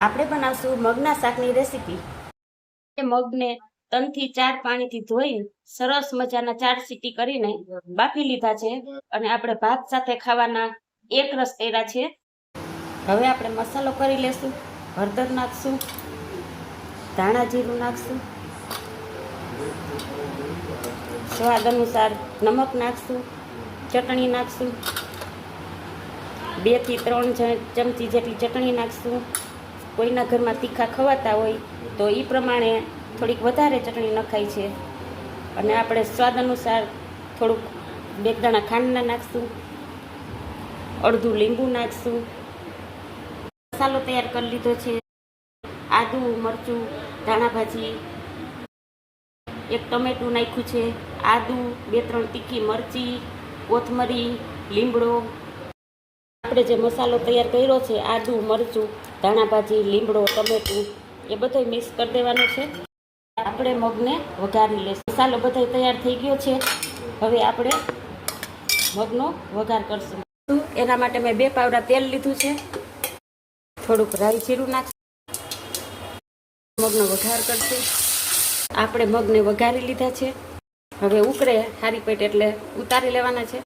આપણે બનાવશું મગના શાકની રેસીપી। મગને 3 થી 4 પાણીથી ધોઈ સરસ મજાના 4 સીટી કરીને બાફી લીધા છે અને આપણે ભાત સાથે ખાવાના એક રસ કર્યા છે। હવે આપણે મસાલો કરી લેશું। હળદર નાખશું, ધાણા જીરું નાખશું, સ્વાદ અનુસાર નમક નાખશું, ચટણી નાખશું, 2 થી 3 ચમચી જેટલી ચટણી નાખશું। કોઈના ઘરમાં તીખા ખવાતા હોય તો એ પ્રમાણે થોડીક વધારે ચટણી નખાય છે અને આપણે સ્વાદ અનુસાર થોડુંક 2 દાણા ખાંડના નાખશું, અડધું લીંબુ નાખશું। મસાલો તૈયાર કરી લીધો છે। આદુ, મરચું, ધાણા ભાજી, 1 ટમેટું નાખ્યું છે, આદુ, 2-3 તીખી મરચી, કોથમરી, લીમડો। આપણે જે મસાલો તૈયાર કર્યો છે, આદુ, મરચું, ધાણા ભાજી, લીમડો, ટમેટું, એ બધું મિક્સ કરી દેવાનું છે। આપણે મગને વઘારી લઈશું। મસાલો બધો તૈયાર થઈ ગયો છે। હવે આપણે મગનો વઘાર કરશું। એના માટે મેં 2 પાવડા તેલ લીધું છે, થોડુંક રાઈ જીરું નાખશું, મગનો વઘાર કરશું। આપણે મગને વઘારી લીધા છે। હવે ઉકળે સારી પેટ એટલે ઉતારી લેવાના છે।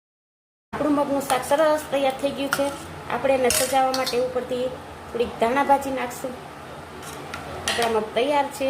આપણું મગનું શાક સરસ તૈયાર થઈ ગયું છે। આપણે એને સજાવવા માટે ઉપરથી થોડીક ધાણા ભાજી નાખશું। આપણા મગ તૈયાર છે।